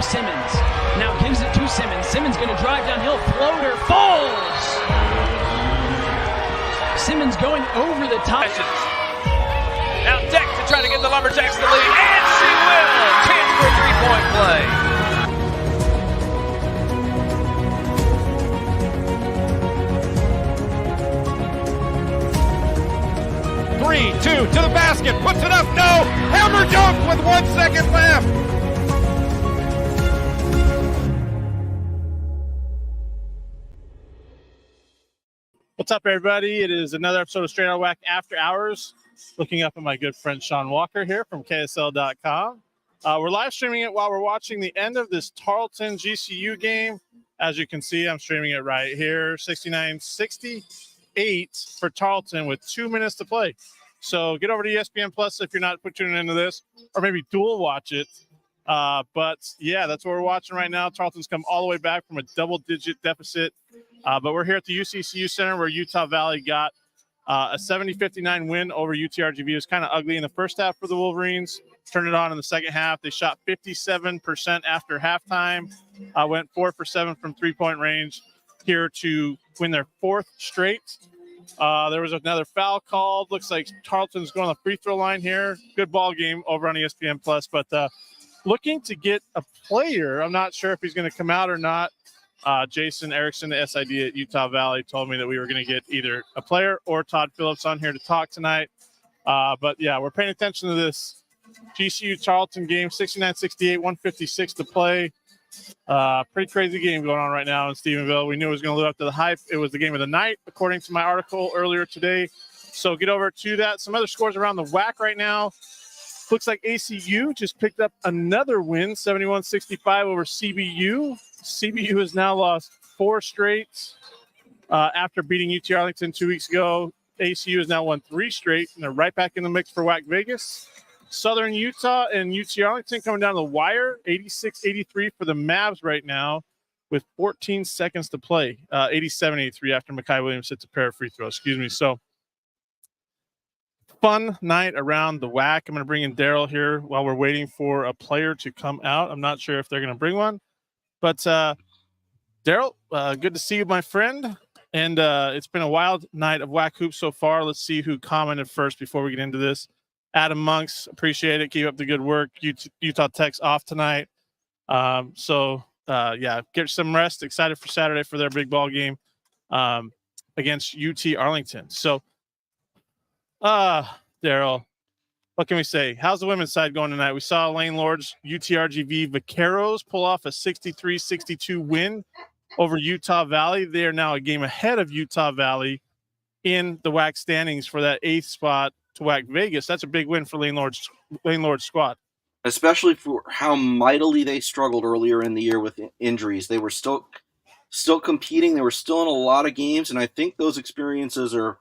Simmons. Now gives it to Simmons. Simmons going to drive downhill. Floater falls. Simmons going over the top. Now Deck to try to get the Lumberjacks the lead, and she will! Chance for a three-point play. 3-2 to the basket, puts it up, no! Hammer dunk with 1 second left! What's up, everybody? It is another episode of Straight Outta WAC After Hours. Looking up at my good friend Sean Walker here from KSL.com. We're live streaming it while we're watching the end of this Tarleton GCU game. As you can see, I'm streaming it right here, 69-68 for Tarleton with 2 minutes to play. So get over to ESPN Plus if you're not tuning into this, or maybe dual watch it. But yeah, that's what we're watching right now. Tarleton's come all the way back from a double-digit deficit. But we're here at the UCCU Center where Utah Valley got a 70-59 win over UTRGV. It was kind of ugly in the first half for the Wolverines. Turned it on in the second half. They shot 57% after halftime. Went 4 for 7 from three-point range here to win their fourth straight. There was another foul called. Looks like Tarleton's going on the free throw line here. Good ball game over on ESPN Plus. But looking to get a player. I'm not sure if he's going to come out or not. Jason Erickson, the SID at Utah Valley, told me that we were going to get either a player or Todd Phillips on here to talk tonight. But yeah, we're paying attention to this GCU Tarleton game, 69-68, 156 to play. Pretty crazy game going on right now in Stephenville. We knew it was going to live up to the hype. It was the game of the night, according to my article earlier today. So get over to that. Some other scores around the WAC right now. Looks like ACU just picked up another win, 71-65 over CBU. CBU has now lost 4 straight after beating UT Arlington 2 weeks ago. ACU has now won 3 straight, and they're right back in the mix for WAC Vegas. Southern Utah and UT Arlington coming down the wire, 86-83 for the Mavs right now with 14 seconds to play, 87-83 after Mekhi Williams hits a pair of free throws. So fun night around the WAC. I'm going to bring in Daryl here while we're waiting for a player to come out. I'm not sure if they're going to bring one. But, Daryl, good to see you, my friend. And it's been a wild night of WAC hoops so far. Let's see who commented first before we get into this. Adam Monks, appreciate it. Keep up the good work. Utah Tech's off tonight. Yeah, get some rest. Excited for Saturday for their big ball game against UT Arlington. So, Daryl, what can we say? How's the women's side going tonight? We saw Lane Lord's UTRGV Vaqueros pull off a 63-62 win over Utah Valley. They are now a game ahead of Utah Valley in the WAC standings for that 8th spot to WAC Vegas. That's a big win for Lane Lord's squad. Especially for how mightily they struggled earlier in the year with injuries. They were still competing. They were still in a lot of games, and I think those experiences are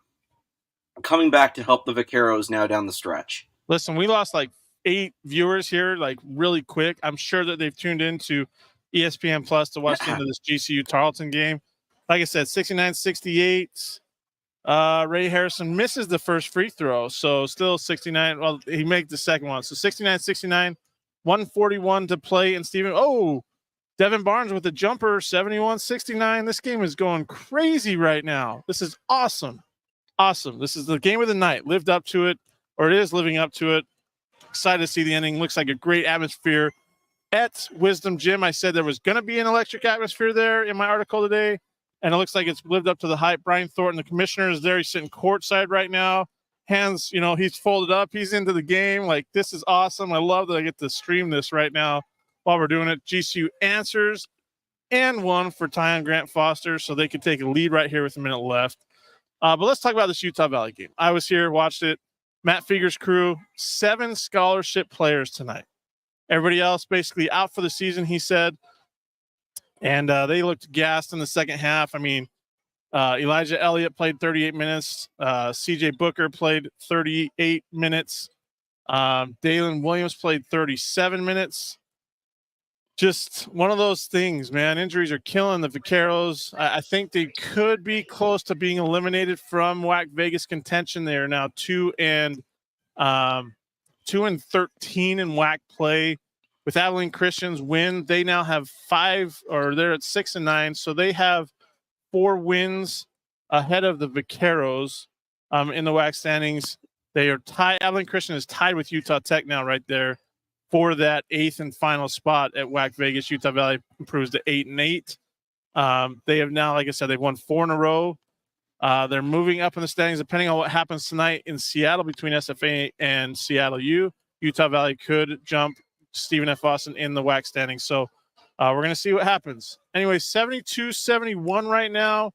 coming back to help the Vaqueros now down the stretch. Listen, we lost like 8 viewers here, like really quick. I'm sure that they've tuned into ESPN Plus to watch the end of this GCU Tarleton game. Like I said, 69-68. Ray Harrison misses the first free throw, so still 69. Well, he makes the second one. So 69-69, 141 to play. And Steven, Devin Barnes with the jumper, 71-69. This game is going crazy right now. This is awesome. Awesome. This is the game of the night. Lived up to it. Or it is living up to it. Excited to see the ending. Looks like a great atmosphere at Wisdom Gym. I said there was going to be an electric atmosphere there in my article today, and it looks like it's lived up to the hype. Brian Thornton, the commissioner, is there. He's sitting courtside right now. Hands, he's folded up. He's into the game. Like, this is awesome. I love that I get to stream this right now while we're doing it. GCU answers and one for Tyon Grant Foster, so they could take a lead right here with a minute left. But let's talk about this Utah Valley game. I was here, watched it. Matt Fieger's crew, 7 scholarship players tonight. Everybody else basically out for the season, he said. And they looked gassed in the second half. I mean, Elijah Elliott played 38 minutes. CJ Booker played 38 minutes. Dalen Williams played 37 minutes. Just one of those things, man. Injuries are killing the Vaqueros. I think they could be close to being eliminated from WAC Vegas contention. They are now 2-13 in WAC play. with Abilene Christian's win, they now have 5, or they're at 6-9. So they have 4 wins ahead of the Vaqueros in the WAC standings. They are tied. Abilene Christian is tied with Utah Tech now, right there, for that 8th and final spot at WAC Vegas. Utah Valley improves to 8-8. They have now, like I said, they've won 4 in a row. They're moving up in the standings depending on what happens tonight in Seattle between SFA and Seattle U. Utah Valley could jump Stephen F. Austin in the WAC standings. So we're going to see what happens. Anyway, 72-71 right now.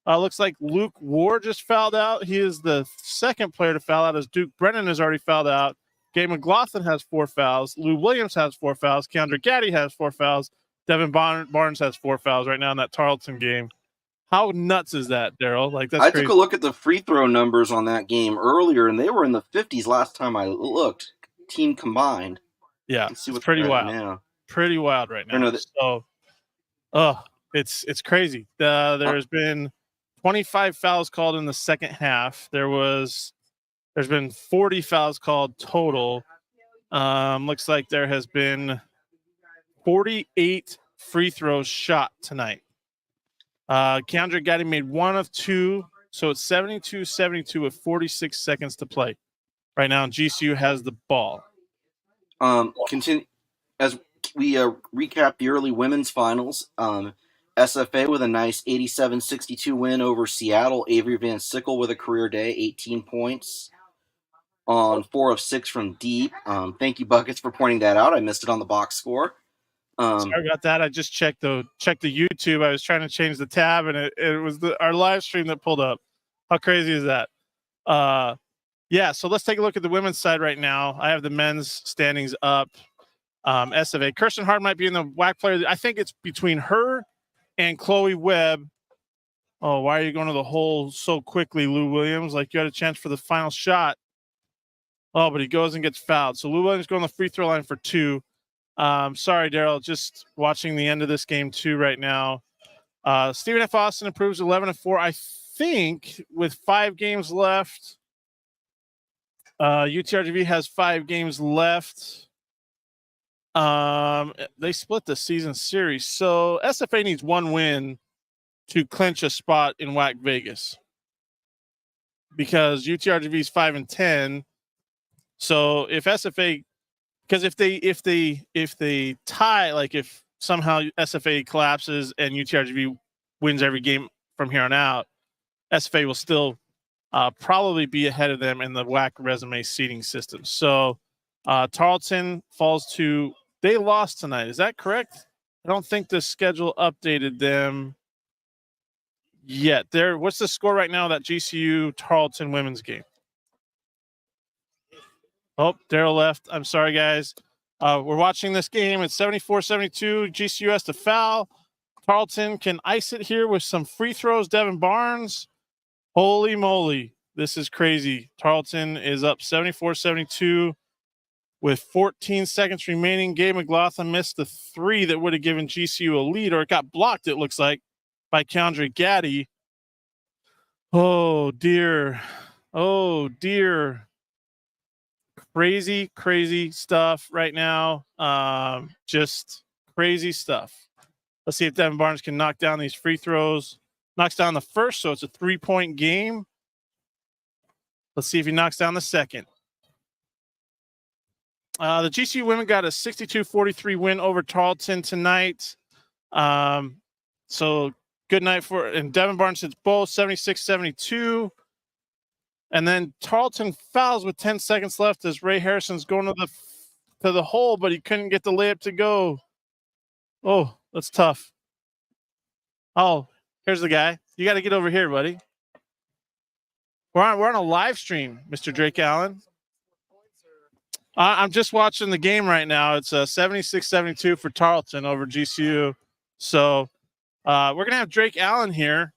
Looks like Luke Ward just fouled out. He is the second player to foul out, as Duke Brennan has already fouled out. Gabe McLaughlin has 4 fouls. Lou Williams has 4 fouls. Keandra Gaddy has 4 fouls. Devin Barnes has 4 fouls right now in that Tarleton game. How nuts is that, Daryl? Like, that's crazy. I took a look at the free throw numbers on that game earlier, and they were in the 50s last time I looked, team combined. Yeah, Let's see it's what's pretty right wild. now. Pretty wild right now. It's crazy. There's been 25 fouls called in the second half. There's been 40 fouls called total. Looks like there has been 48 free throws shot tonight. Keandra Gaddy made 1 of 2, so it's 72-72 with 46 seconds to play. Right now, GCU has the ball. Continue as we recap the early women's finals. SFA with a nice 87-62 win over Seattle. Avery Van Sickle with a career day, 18 points on 4 of 6 from deep. Thank you, Buckets, for pointing that out. I missed it on the box score. Sorry about that. I just checked the YouTube. I was trying to change the tab, and it was our live stream that pulled up. How crazy is that? Yeah, so let's take a look at the women's side right now. I have the men's standings up. SFA. Kirsten Hart might be in the WAC player. I think it's between her and Chloe Webb. Oh, why are you going to the hole so quickly, Lou Williams? Like, you had a chance for the final shot. Oh, but he goes and gets fouled. So Lou Williams going to the free throw line for 2. Sorry, Daryl, just watching the end of this game too right now. Stephen F. Austin improves 11-4. I think with 5 games left, UTRGV has 5 games left. They split the season series, so SFA needs 1 win to clinch a spot in WAC Vegas, because UTRGV is 5-10. So if SFA, because if they tie, like if somehow SFA collapses and UTRGV wins every game from here on out, SFA will still probably be ahead of them in the WAC resume seeding system. So Tarleton falls to, they lost tonight. Is that correct? I don't think the schedule updated them yet. What's the score right now of that GCU Tarleton women's game? Oh, Daryl left. I'm sorry, guys. We're watching this game. It's 74-72. GCU has to foul. Tarleton can ice it here with some free throws. Devin Barnes. Holy moly. This is crazy. Tarleton is up 74-72 with 14 seconds remaining. Gabe McLaughlin missed the 3 that would have given GCU a lead, or it got blocked, it looks like, by Keandra Gaddy. Oh, dear. Oh, dear. Crazy stuff right now. Just crazy stuff. Let's see if Devin Barnes can knock down these free throws. Knocks down the first, so it's a 3-point game. Let's see if he knocks down the second. The GCU women got a 62-43 win over Tarleton tonight. So good night and Devin Barnes hits both, 76-72. And then Tarleton fouls with 10 seconds left as Ray Harrison's going to the hole, but he couldn't get the layup to go. Oh, that's tough. Oh, here's the guy. You got to get over here, buddy. We're on a live stream, Mr. Drake Allen. I'm just watching the game right now. It's 76-72 for Tarleton over GCU. So we're going to have Drake Allen here.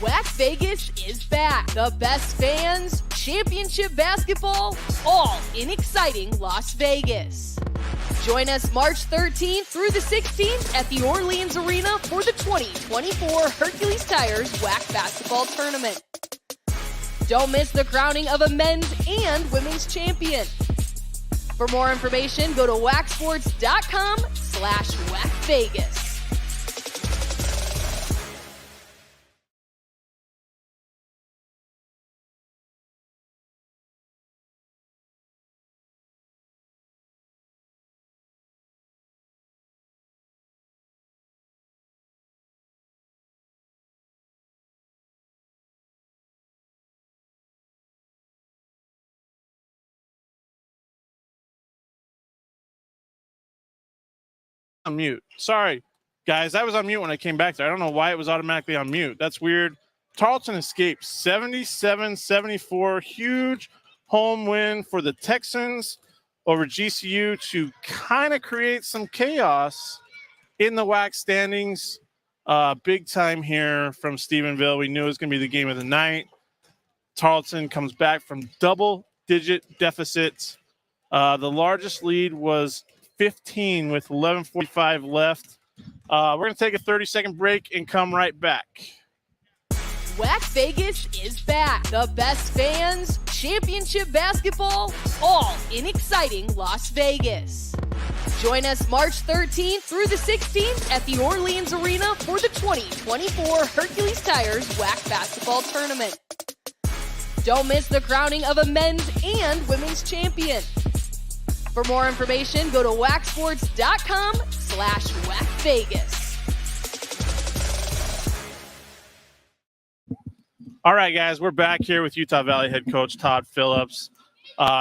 WAC Vegas is back. The best fans, championship basketball, all in exciting Las Vegas. Join us March 13th through the 16th at the Orleans Arena for the 2024 Hercules Tires WAC Basketball Tournament. Don't miss the crowning of a men's and women's champion. For more information, go to wacsports.com/WAC Vegas. On mute. Sorry, guys. I was on mute when I came back there. I don't know why it was automatically on mute. That's weird. Tarleton escapes 77-74. Huge home win for the Texans over GCU to kind of create some chaos in the WAC standings. Big time here from Stephenville. We knew it was going to be the game of the night. Tarleton comes back from double-digit deficits. The largest lead was 15 with 11:45 left. We're going to take a 30-second break and come right back. WAC Vegas is back. The best fans, championship basketball, all in exciting Las Vegas. Join us March 13th through the 16th at the Orleans Arena for the 2024 Hercules Tires WAC Basketball Tournament. Don't miss the crowning of a men's and women's champion. For more information, go to wacsports.com/WAC Vegas. All right, guys, we're back here with Utah Valley head coach Todd Phillips.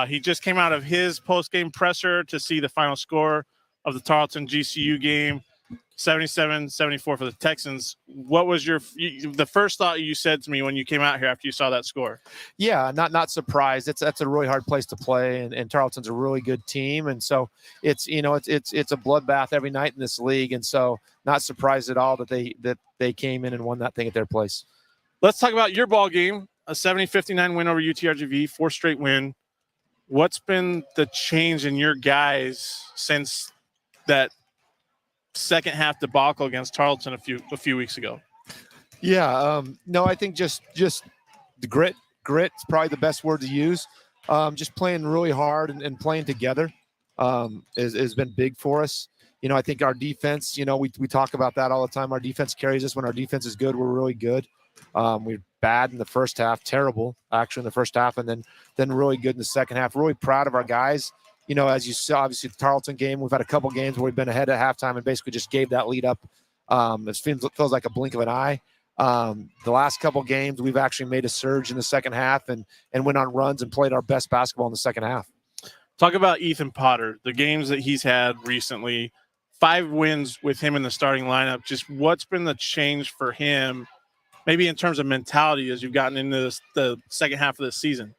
He just came out of his post-game presser to see the final score of the Tarleton GCU game, 77-74 for the Texans. What was the first thought you said to me when you came out here after you saw that score? Yeah, not surprised. That's a really hard place to play, and Tarleton's a really good team, and so it's a bloodbath every night in this league, and so not surprised at all that they came in and won that thing at their place. Let's talk about your ball game, a 70-59 win over UTRGV, 4th straight win. What's been the change in your guys since that second half debacle against Tarleton a few weeks ago? Yeah, no, I think just the grit is probably the best word to use. Just playing really hard and playing together has been big for us. I think our defense, we talk about that all the time. Our defense carries us. When our defense is good, we're really good. We're bad in the first half, terrible actually in the first half, and then really good in the second half. Really proud of our guys. As you saw, obviously the Tarleton game, we've had a couple games where we've been ahead at halftime and basically just gave that lead up. It feels like a blink of an eye. The last couple games, we've actually made a surge in the second half and went on runs and played our best basketball in the second half. Talk about Ethan Potter, the games that he's had recently, 5 wins with him in the starting lineup. Just what's been the change for him, maybe in terms of mentality as you've gotten into the second half of the season?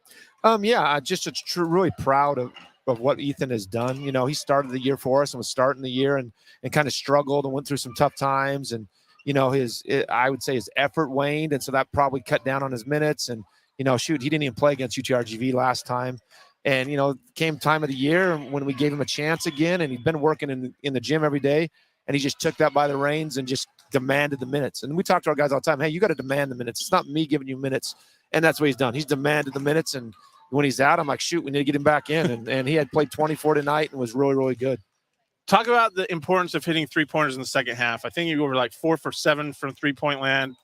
Really proud of what Ethan has done. He started the year for us and was starting the year and kind of struggled and went through some tough times. And, I would say his effort waned. And so that probably cut down on his minutes. And, he didn't even play against UTRGV last time. And, came time of the year when we gave him a chance again, and he'd been working in the gym every day, and he just took that by the reins and just demanded the minutes. And we talk to our guys all the time, hey, you got to demand the minutes. It's not me giving you minutes. And that's what he's done. He's demanded the minutes. And when he's out, I'm like, shoot, we need to get him back in. And he had played 24 tonight and was really, really good. Talk about the importance of hitting three-pointers in the second half. I think you were like 4 for 7 from three-point land.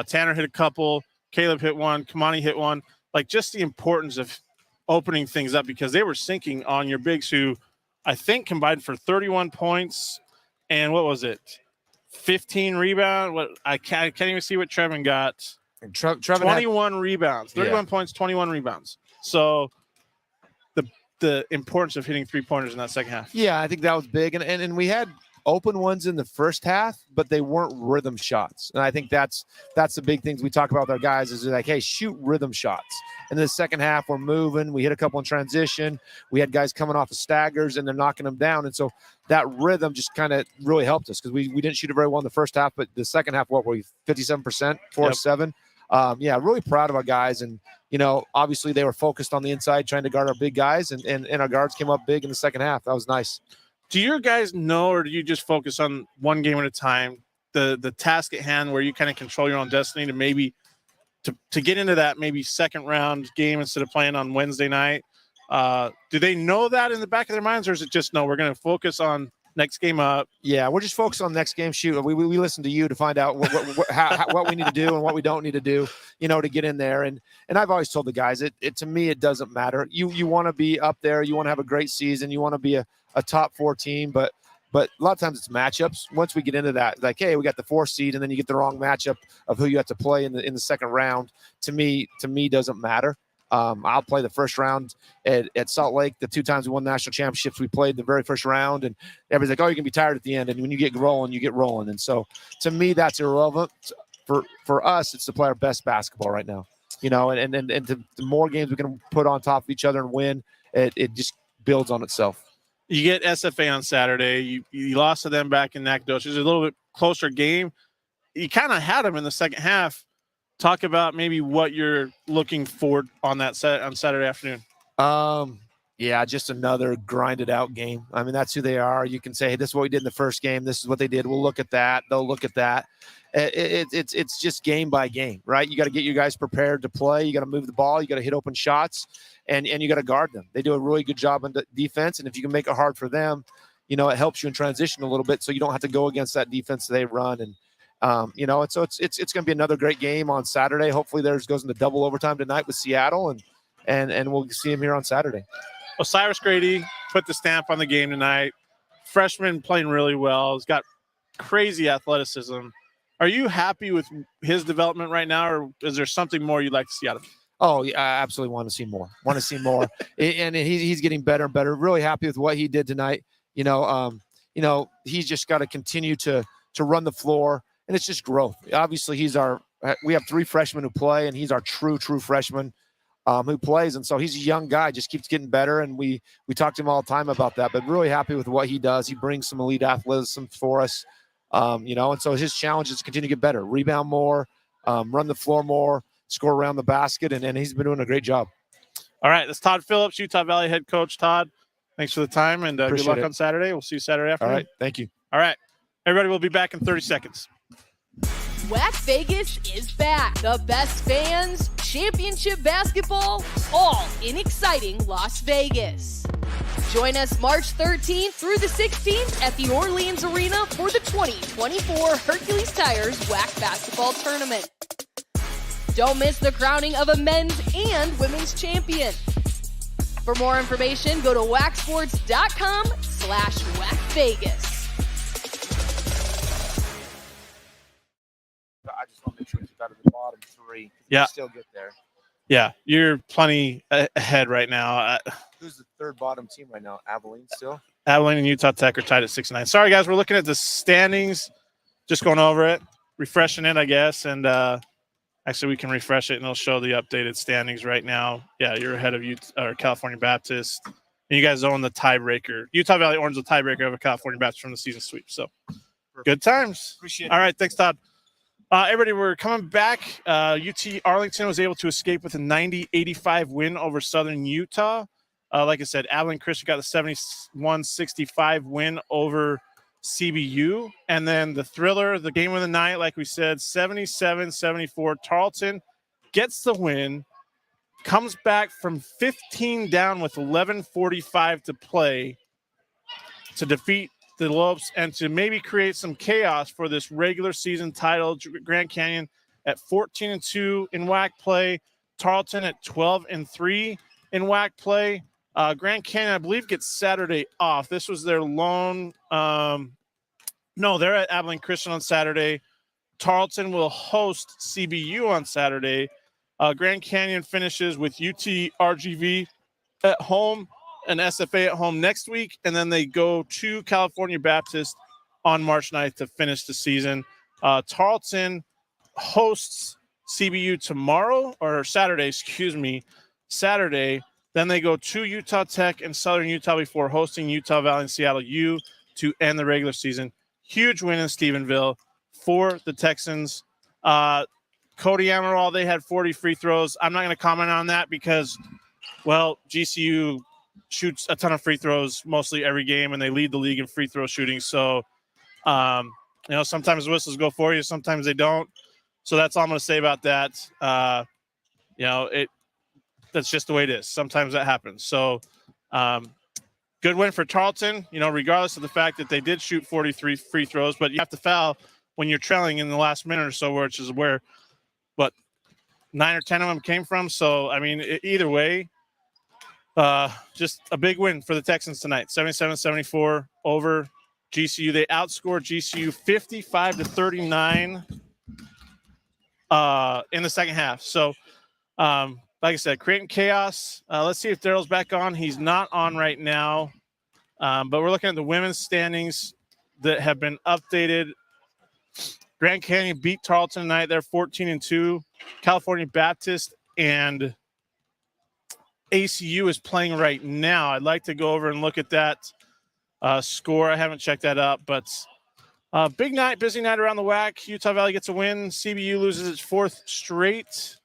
Tanner hit a couple. Caleb hit one. Kamani hit one. Like, just the importance of opening things up, because they were sinking on your bigs who I think combined for 31 points and what was it? 15 rebounds. I can't even see what Trevin got. Trevin 21 rebounds. 31 points, 21 rebounds. So the importance of hitting three-pointers in that second half. Yeah, I think that was big. And we had open ones in the first half, but they weren't rhythm shots. And I think that's the big things we talk about with our guys is like, hey, shoot rhythm shots. In the second half, we're moving. We hit a couple in transition. We had guys coming off of staggers, and they're knocking them down. And so that rhythm just kind of really helped us because we didn't shoot it very well in the first half, but the second half, what were we, 57%, 4-7? Really proud of our guys. And, obviously they were focused on the inside trying to guard our big guys, and our guards came up big in the second half. That was nice. Do your guys know, or do you just focus on one game at a time, the task at hand where you kind of control your own destiny to maybe to get into that maybe second round game instead of playing on Wednesday night? Do they know that in the back of their minds, or is it just, no, we're going to focus on next game up? Yeah, we're just focused on next game. Shoot, we listen to you to find out what we need to do and what we don't need to do, to get in there. And I've always told the guys, to me, it doesn't matter. You want to be up there. You want to have a great season. You want to be a top 4 team, but a lot of times it's matchups. Once we get into that, like, hey, we got the 4 seed, and then you get the wrong matchup of who you have to play in the second round. To me, doesn't matter. I'll play the first round at Salt Lake. The 2 times we won national championships, we played the very first round, and everybody's like, oh, you're going to be tired at the end. And when you get rolling, you get rolling. And so to me, that's irrelevant. For us, it's to play our best basketball right now, and the more games we can put on top of each other and win, it just builds on itself. You get SFA on Saturday. You lost to them back in Nacogdoches. It's a little bit closer game. You kind of had them in the second half. Talk about maybe what you're looking for on that set on Saturday afternoon. Just another grinded out game. I mean, that's who they are. You can say, hey, this is what we did in the first game. This is what they did. We'll look at that. They'll look at that. It's just game by game, right? You got to get you guys prepared to play. You got to move the ball. You got to hit open shots, and you got to guard them. They do a really good job on defense, and if you can make it hard for them, it helps you in transition a little bit, so you don't have to go against that defense they run. And and so it's going to be another great game on Saturday. Hopefully, theirs goes into double overtime tonight with Seattle, and we'll see him here on Saturday. Osiris Grady put the stamp on the game tonight. Freshman playing really well. He's got crazy athleticism. Are you happy with his development right now, or is there something more you'd like to see out of him? Oh, yeah, I absolutely want to see more. And he's getting better and better. Really happy with what he did tonight. He's just got to continue to run the floor, and it's just growth. Obviously, we have 3 freshmen who play, and he's our true freshman who plays. And so he's a young guy, just keeps getting better. And we talk to him all the time about that, but really happy with what he does. He brings some elite athleticism for us. And so his challenge is to continue to get better, rebound more, run the floor more, score around the basket, and he's been doing a great job. All right, that's Todd Phillips, Utah Valley head coach. Todd, thanks for the time, and good luck on Saturday. We'll see you Saturday afternoon. All right, thank you. All right, everybody, we'll be back in 30 seconds. WAC Vegas is back. The best fans, championship basketball, all in exciting Las Vegas. Join us March 13th through the 16th at the Orleans Arena for the 2024 Hercules Tires WAC Basketball Tournament. Don't miss the crowning of a men's and women's champion. For more information, go to wacsports.com/WACVegas. I just want to make sure it's out of the bottom 3. Yeah. Still get there. Yeah, you're plenty ahead right now. Who's the 3rd bottom team right now? Abilene still? Abilene and Utah Tech are tied at 6-9. Sorry, guys, we're looking at the standings, just going over it, refreshing it, I guess. And actually, we can refresh it, and it'll show the updated standings right now. Yeah, you're ahead of California Baptist. And you guys own the tiebreaker. Utah Valley Orange the tiebreaker over California Baptist from the season sweep. So good times. Appreciate it. All right, thanks, Todd. Everybody, we're coming back. UT Arlington was able to escape with a 90-85 win over Southern Utah. Like I said, Abilene Christian got the 71-65 win over CBU. And then the thriller, the game of the night, like we said, 77-74. Tarleton gets the win, comes back from 15 down with 11:45 to play to defeat the Lopes and to maybe create some chaos for this regular season title. Grand Canyon at 14-2 in WAC play. Tarleton at 12-3 in WAC play. Grand Canyon, I believe, gets Saturday off. This was their lone. No, they're at Abilene Christian on Saturday. Tarleton will host CBU on Saturday. Grand Canyon finishes with UTRGV at home, an SFA at home next week, and then they go to California Baptist on March 9th to finish the season. Tarleton hosts CBU tomorrow, or Saturday, excuse me, Saturday. Then they go to Utah Tech and Southern Utah before hosting Utah Valley and Seattle U to end the regular season. Huge win in Stephenville for the Texans. Cody Amaral, they had 40 free throws. I'm not going to comment on that because, well, GCU shoots a ton of free throws mostly every game, and they lead the league in free throw shooting. So, sometimes the whistles go for you, sometimes they don't. So that's all I'm going to say about that. That's just the way it is. Sometimes that happens. So, good win for Tarleton, regardless of the fact that they did shoot 43 free throws, but you have to foul when you're trailing in the last minute or so, which is where, 9 or 10 of them came from. So, either way, just a big win for the Texans tonight, 77-74 over GCU. They outscored GCU 55-39 in the second half. So, like I said, creating chaos. Let's see if Daryl's back on. He's not on right now, but we're looking at the women's standings that have been updated. Grand Canyon beat Tarleton tonight. They're 14-2. California Baptist and ACU is playing right now. I'd like to go over and look at that score. I haven't checked that up, but big night, busy night around the WAC. Utah Valley gets a win. CBU loses its fourth straight.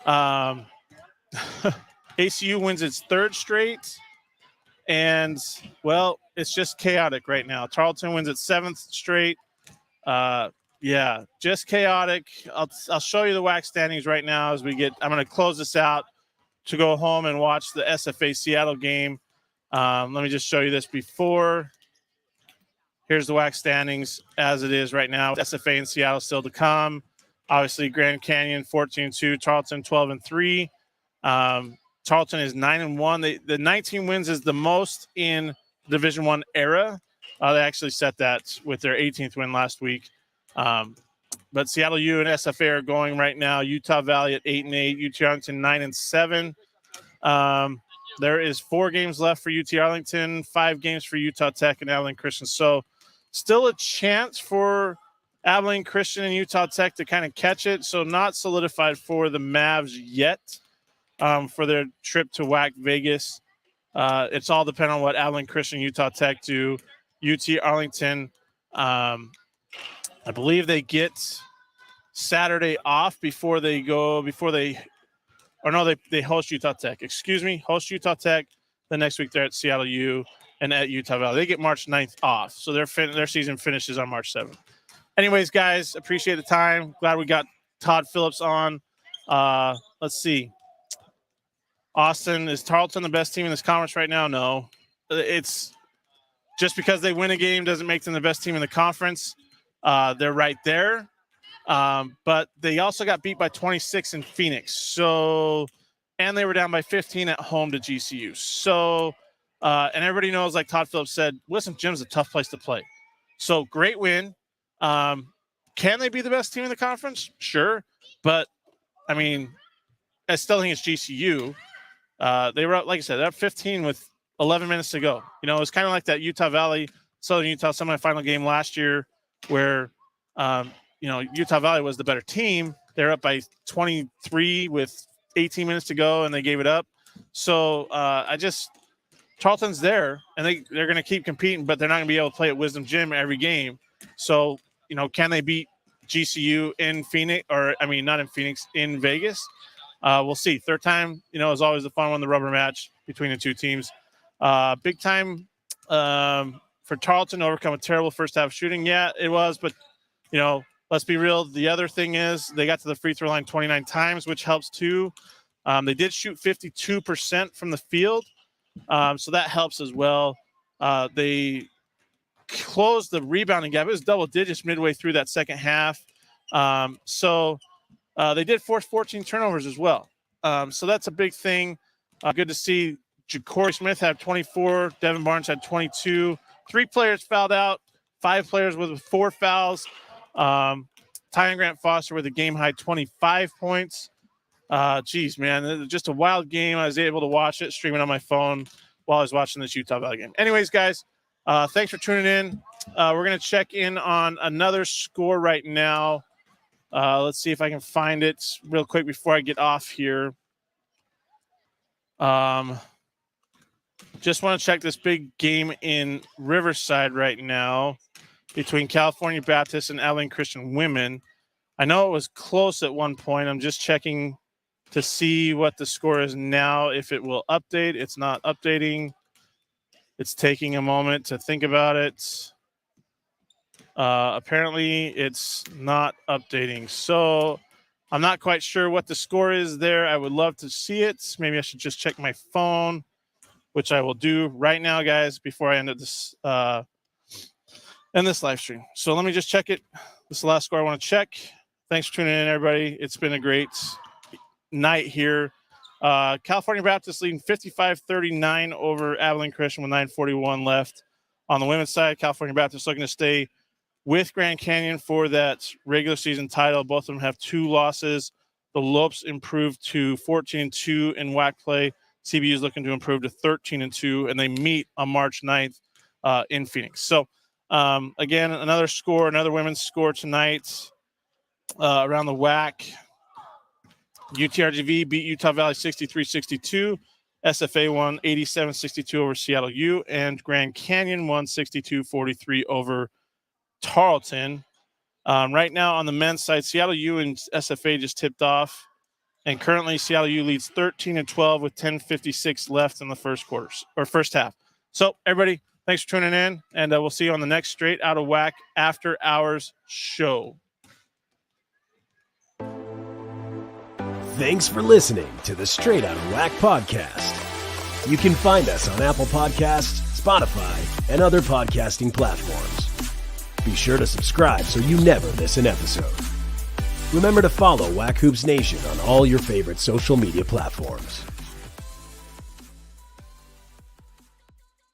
ACU wins its third straight. And, well, it's just chaotic right now. Tarleton wins its seventh straight. Just chaotic. I'll show you the WAC standings right now as I'm going to close this out to go home and watch the SFA Seattle game. Let me just show you this before. Here's the WAC standings as it is right now. SFA and Seattle still to come. Obviously, Grand Canyon 14-2, Tarleton 12-3. Tarleton is 9-1. The 19 wins is the most in Division I era. They actually set that with their 18th win last week. But Seattle U and SFA are going right now. Utah Valley at 8-8. UT Arlington 9-7. There is 4 games left for UT Arlington, 5 games for Utah Tech and Abilene Christian. So still a chance for Abilene Christian and Utah Tech to kind of catch it. So not solidified for the Mavs yet for their trip to WAC Vegas. It's all dependent on what Abilene Christian and Utah Tech do. UT Arlington, I believe they get Saturday off before they host Utah Tech. Excuse me, host Utah Tech. The next week they're at Seattle U and at Utah Valley. They get March 9th off, so their season finishes on March 7th. Anyways, guys, appreciate the time. Glad we got Todd Phillips on. Let's see. Austin, is Tarleton the best team in this conference right now? No. It's just because they win a game doesn't make them the best team in the conference. They're right there. But they also got beat by 26 in Phoenix. And they were down by 15 at home to GCU. So, and everybody knows, like Todd Phillips said, Wisdom Gym's a tough place to play. So great win. Can they be the best team in the conference? Sure. But I still think it's GCU. They were up, like I said, they're up 15 with 11 minutes to go. It's kind of like that Utah Valley, Southern Utah semifinal game last year where, Utah Valley was the better team. They're up by 23 with 18 minutes to go, and they gave it up. So Tarleton's there, and they're going to keep competing, but they're not going to be able to play at Wisdom Gym every game. So, can they beat GCU in Phoenix, not in Phoenix, in Vegas? We'll see. Third time, is always the fun one, the rubber match between the two teams. Big time for Tarleton to overcome a terrible first half shooting. Yeah, it was, but, let's be real. The other thing is they got to the free throw line 29 times, which helps too. They did shoot 52% from the field, so that helps as well. They closed the rebounding gap. It was double digits midway through that second half. So they did force 14 turnovers as well. So that's a big thing. Good to see Ja'Cory Smith had 24. Devin Barnes had 22. 3 players fouled out. 5 players with 4 fouls. Tyon Grant Foster with a game-high 25 points. Geez, man, just a wild game. I was able to watch it, streaming on my phone while I was watching this Utah Valley game. Anyways, guys, thanks for tuning in. we're going to check in on another score right now. Let's see if I can find it real quick before I get off here. Just want to check this big game in Riverside right now between California Baptist and Abilene Christian women. I know it was close at one point. I'm just checking to see what the score is now, if it will update. It's not updating. It's taking a moment to think about it. Apparently, it's not updating. So I'm not quite sure what the score is there. I would love to see it. Maybe I should just check my phone, which I will do right now, guys, before I end this live stream. So let me just check it. This is the last score I want to check. Thanks for tuning in, everybody. It's been a great night here. California Baptist leading 55-39 over Abilene Christian with 9:41 left. On the women's side, California Baptist looking to stay with Grand Canyon for that regular season title. Both of them have 2 losses. The Lopes improved to 14-2 in WAC play. CBU is looking to improve to 13-2, and they meet on March 9th in Phoenix. So, again, another women's score tonight around the WAC. UTRGV beat Utah Valley 63-62. SFA won 87-62 over Seattle U, and Grand Canyon won 62-43 over Tarleton. Right now on the men's side, Seattle U and SFA just tipped off, and currently Seattle U leads 13-12 with 10:56 left in the first half. So everybody, thanks for tuning in, and we'll see you on the next Straight Outta WAC After Hours show. Thanks for listening to the Straight Outta WAC podcast. You can find us on Apple Podcasts, Spotify, and other podcasting platforms. Be sure to subscribe so you never miss an episode. Remember to follow WAC Hoops Nation on all your favorite social media platforms.